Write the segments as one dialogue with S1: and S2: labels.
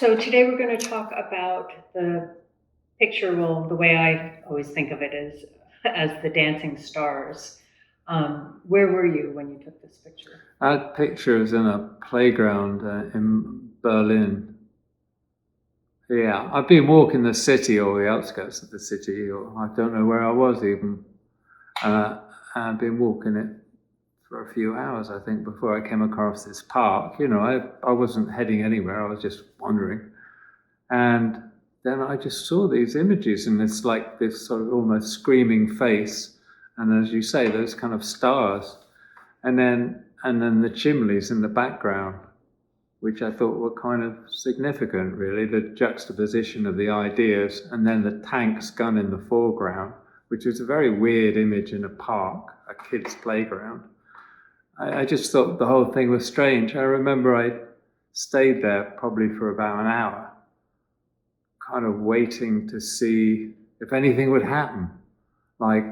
S1: So today we're going to talk about the picture, well, the way I always think of it is as the dancing stars. Where were you when you took this picture?
S2: That picture is in a playground in Berlin. Yeah, I've been walking the city or the outskirts of the city, or I don't know where I was even. I've been walking it for a few hours, I think, before I came across this park. You know, I wasn't heading anywhere, I was just wandering. And then I just saw these images, and it's like this sort of almost screaming face, and as you say, those kind of stars. And then the chimneys in the background, which I thought were kind of significant, really, the juxtaposition of the ideas, and then the tank's gun in the foreground, which was a very weird image in a park, a kid's playground. I just thought the whole thing was strange. I remember I stayed there probably for about an hour, kind of waiting to see if anything would happen. Like,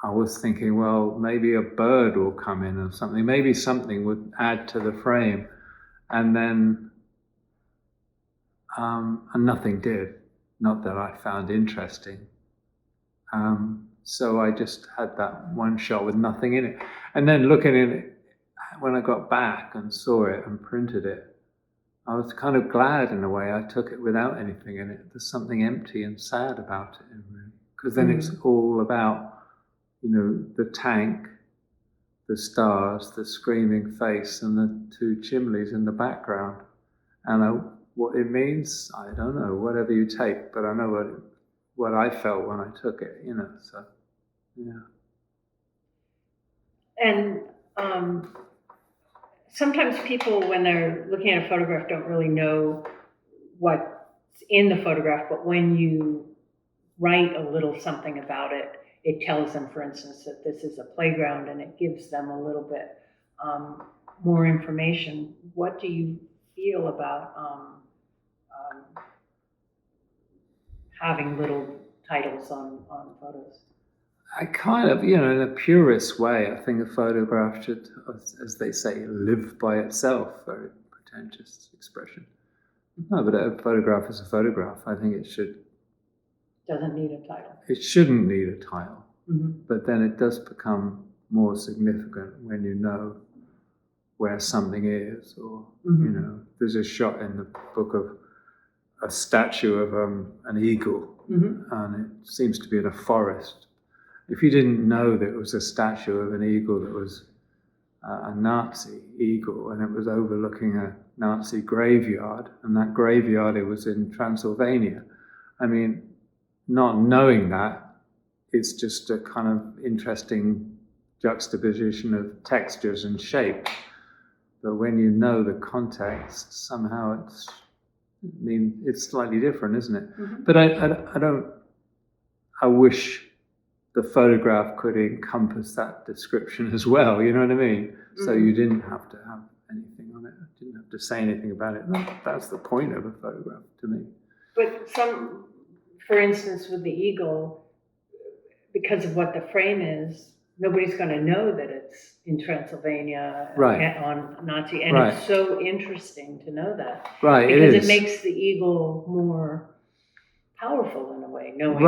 S2: I was thinking, well, maybe a bird will come in or something. Maybe something would add to the frame. And then, and nothing did. Not that I found interesting. So I just had that one shot with nothing in it. And then looking at it, when I got back and saw it and printed it, I was kind of glad in a way I took it without anything in it. There's something empty and sad about it, because then it's all about, you know, the tank, the stars, the screaming face, and the two chimneys in the background. And what it means, I don't know, whatever you take, but I know what I felt when I took it, you know, so, yeah.
S1: And sometimes people, when they're looking at a photograph, don't really know what's in the photograph, but when you write a little something about it, it tells them, for instance, that this is a playground, and it gives them a little bit more information. What do you feel about having little titles on photos?
S2: I kind of, you know, in a purist way, I think a photograph should, as they say, live by itself. Very pretentious expression. No, but a photograph is a photograph. I think it should.
S1: Doesn't need a title.
S2: It shouldn't need a title.
S1: Mm-hmm.
S2: But then it does become more significant when you know where something is, or, you know, there's a shot in the book of a statue of an eagle, and it seems to be in a forest. If you didn't know that it was a statue of an eagle that was a Nazi eagle, and it was overlooking a Nazi graveyard, and that graveyard, it was in Transylvania. I mean, not knowing that, it's just a kind of interesting juxtaposition of textures and shapes. But when you know the context, somehow it's slightly different, isn't it? But I wish the photograph could encompass that description as well, you know what I mean? So you didn't have to have anything on it, didn't have to say anything about it. That's the point of a photograph to me.
S1: But for instance, with the eagle, because of what the frame is, nobody's going to know that it's in Transylvania on Nazi, and it's so interesting to know that.
S2: Right,
S1: because it makes the eagle more powerful in a way, knowing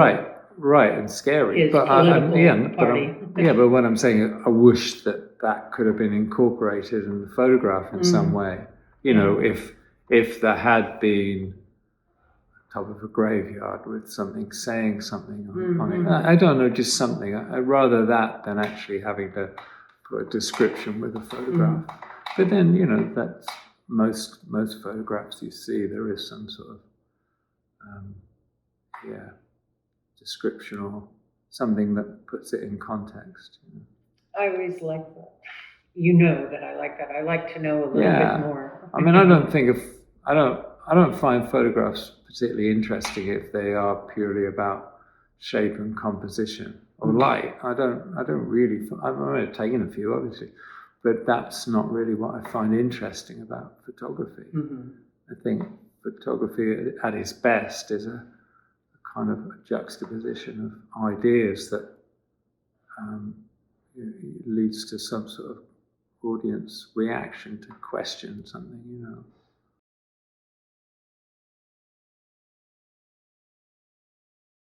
S2: Right, and scary.
S1: His political party.
S2: But what I'm saying, I wish that could have been incorporated in the photograph in some way. You know, if there had been top of a graveyard with something saying something on it. I don't know, just something. I'd rather that than actually having to put a description with a photograph. But then, you know, that's most photographs you see, there is some sort of description or something that puts it in context. You know?
S1: I always like that. You know that I like that. I like to know a little bit more.
S2: I mean, I don't find photographs particularly interesting if they are purely about shape and composition or light. I don't really. I've taken a few, obviously, but that's not really what I find interesting about photography. I think photography at its best is a kind of a juxtaposition of ideas that leads to some sort of audience reaction to question something, you know.